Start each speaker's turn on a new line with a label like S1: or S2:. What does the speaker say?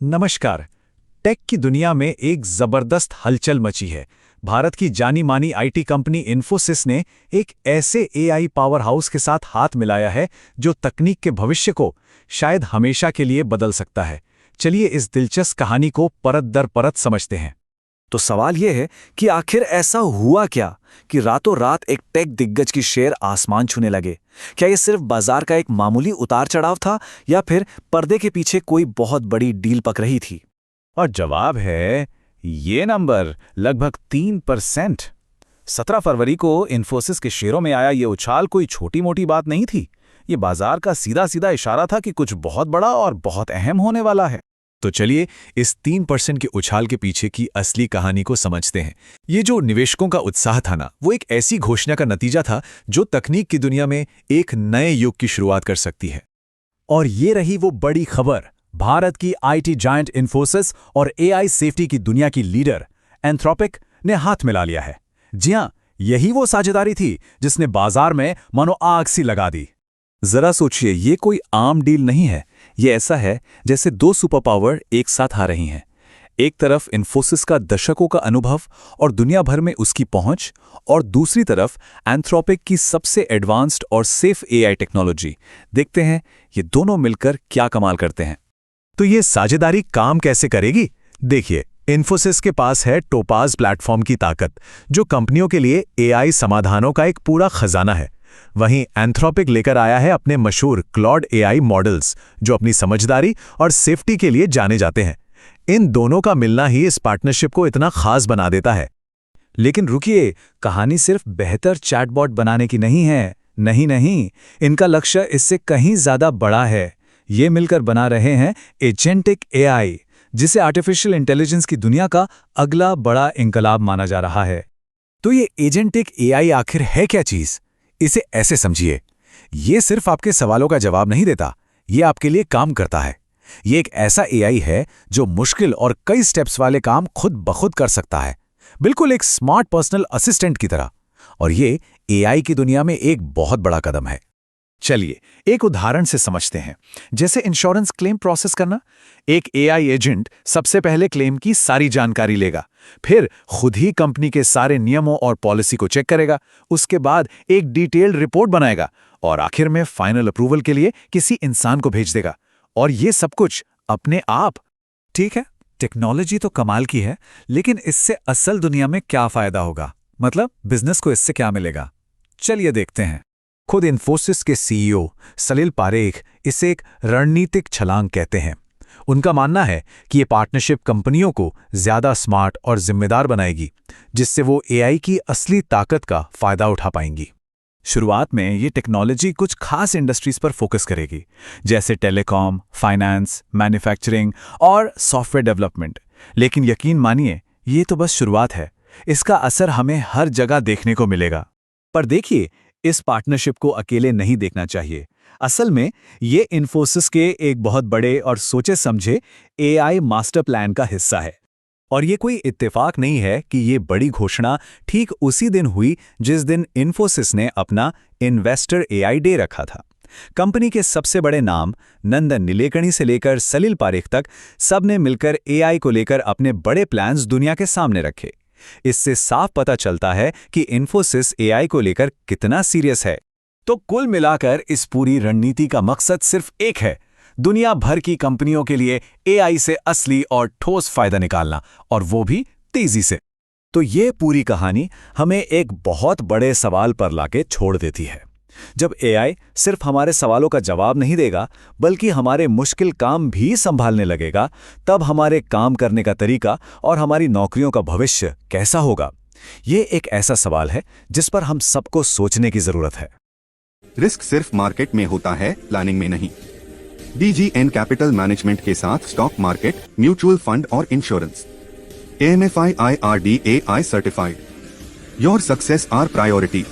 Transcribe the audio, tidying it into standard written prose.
S1: नमस्कार। टेक की दुनिया में एक जबरदस्त हलचल मची है। भारत की जानी मानी आईटी कंपनी इन्फोसिस ने एक ऐसे एआई पावर हाउस के साथ हाथ मिलाया है जो तकनीक के भविष्य को शायद हमेशा के लिए बदल सकता है। चलिए इस दिलचस्प कहानी को परत दर परत समझते हैं।
S2: तो सवाल यह है कि आखिर ऐसा हुआ क्या कि रातों रात एक टेक दिग्गज की शेयर आसमान छूने लगे। क्या यह सिर्फ बाजार का एक मामूली उतार चढ़ाव था या फिर पर्दे के पीछे कोई बहुत बड़ी डील पक रही थी?
S3: और जवाब है ये नंबर लगभग 3%। 17 फरवरी को इन्फोसिस के शेयरों में आया ये उछाल कोई छोटी मोटी बात नहीं थी। ये बाजार का सीधा सीधा इशारा था कि कुछ बहुत बड़ा और बहुत अहम होने वाला है।
S1: तो चलिए इस 3% के उछाल के पीछे की असली कहानी को समझते हैं। ये जो निवेशकों का उत्साह था ना, वो एक ऐसी घोषणा का नतीजा था जो तकनीक की दुनिया में एक नए युग की शुरुआत कर सकती है। और ये रही वो बड़ी खबर। भारत की आईटी जायंट इन्फोसिस और एआई सेफ्टी की दुनिया की लीडर एंथ्रोपिक ने हाथ मिला लिया है। जी हां, यही वो साझेदारी थी जिसने बाजार में मानो आग सी लगा दी। जरा सोचिए, ये कोई आम डील नहीं है। ये ऐसा है जैसे दो सुपर पावर एक साथ आ रही हैं। एक तरफ इन्फोसिस का दशकों का अनुभव और दुनिया भर में उसकी पहुंच, और दूसरी तरफ एंथ्रोपिक की सबसे एडवांस्ड और सेफ एआई टेक्नोलॉजी। देखते हैं ये दोनों मिलकर क्या कमाल करते हैं। तो ये साझेदारी काम कैसे करेगी? देखिए, इन्फोसिस के पास है टोपाज प्लेटफॉर्म की ताकत, जो कंपनियों के लिए एआई समाधानों का एक पूरा खजाना है। वहीं एंथ्रोपिक लेकर आया है अपने मशहूर क्लॉड एआई मॉडल्स, जो अपनी समझदारी और सेफ्टी के लिए जाने जाते हैं। इन दोनों का मिलना ही इस पार्टनरशिप को इतना खास बना देता है।
S2: लेकिन रुकिए, कहानी सिर्फ बेहतर चैटबॉट बनाने की नहीं है। नहीं, इनका लक्ष्य इससे कहीं ज्यादा बड़ा है। ये मिलकर बना रहे हैं एजेंटिक एआई, जिसे आर्टिफिशियल इंटेलिजेंस की दुनिया का अगला बड़ा इंकलाब माना जा रहा है।
S1: तो ये एजेंटिक एआई आखिर है क्या चीज? इसे ऐसे समझिए, ये सिर्फ आपके सवालों का जवाब नहीं देता, ये आपके लिए काम करता है। ये एक ऐसा एआई है जो मुश्किल और कई स्टेप्स वाले काम खुद ब खुद कर सकता है, बिल्कुल एक स्मार्ट पर्सनल असिस्टेंट की तरह। और ये एआई की दुनिया में एक बहुत बड़ा कदम है। चलिए एक उदाहरण से समझते हैं। जैसे इंश्योरेंस क्लेम प्रोसेस करना, एक एआई एजेंट सबसे पहले क्लेम की सारी जानकारी लेगा, फिर खुद ही कंपनी के सारे नियमों और पॉलिसी को चेक करेगा, उसके बाद एक डिटेल्ड रिपोर्ट बनाएगा और आखिर में फाइनल अप्रूवल के लिए किसी इंसान को भेज देगा। और ये सब कुछ अपने आप।
S2: ठीक है, टेक्नोलॉजी तो कमाल की है, लेकिन इससे असल दुनिया में क्या फायदा होगा? मतलब बिजनेस को इससे क्या मिलेगा? चलिए देखते हैं।
S1: खुद इन्फोसिस के सीईओ सलिल पारेख इसे एक रणनीतिक छलांग कहते हैं। उनका मानना है कि ये पार्टनरशिप कंपनियों को ज्यादा स्मार्ट और जिम्मेदार बनाएगी, जिससे वो एआई की असली ताकत का फायदा उठा पाएंगी। शुरुआत में ये टेक्नोलॉजी कुछ खास इंडस्ट्रीज पर फोकस करेगी, जैसे टेलीकॉम, फाइनेंस, मैन्युफैक्चरिंग और सॉफ्टवेयर डेवलपमेंट। लेकिन यकीन मानिए, ये तो बस शुरुआत है। इसका असर हमें हर जगह देखने को मिलेगा। पर देखिए, इस पार्टनरशिप को अकेले नहीं देखना चाहिए। असल में ये इन्फोसिस के एक बहुत बड़े और सोचे समझे एआई मास्टर प्लान का हिस्सा है। और ये कोई इत्तेफाक नहीं है कि ये बड़ी घोषणा ठीक उसी दिन हुई जिस दिन इन्फोसिस ने अपना इन्वेस्टर एआई डे रखा था। कंपनी के सबसे बड़े नाम नंदन नीलेकणी से लेकर सलिल पारेख तक सबने मिलकर एआई को लेकर अपने बड़े प्लान्स दुनिया के सामने रखे। इससे साफ पता चलता है कि इन्फोसिस एआई को लेकर कितना सीरियस है। तो कुल मिलाकर इस पूरी रणनीति का मकसद सिर्फ एक है, दुनिया भर की कंपनियों के लिए एआई से असली और ठोस फायदा निकालना, और वो भी तेजी से। तो ये पूरी कहानी हमें एक बहुत बड़े सवाल पर लाके छोड़ देती है। जब एआई सिर्फ हमारे सवालों का जवाब नहीं देगा, बल्कि हमारे मुश्किल काम भी संभालने लगेगा, तब हमारे काम करने का तरीका और हमारी नौकरियों का भविष्य कैसा होगा? ये एक ऐसा सवाल है जिस पर हम सबको सोचने की जरूरत है।
S4: रिस्क सिर्फ मार्केट में होता है, प्लानिंग में नहीं। डीजीएन कैपिटल मैनेजमेंट के साथ स्टॉक मार्केट, म्यूचुअल फंड और insurance. AMFI IRDAI certified. Your success our priority.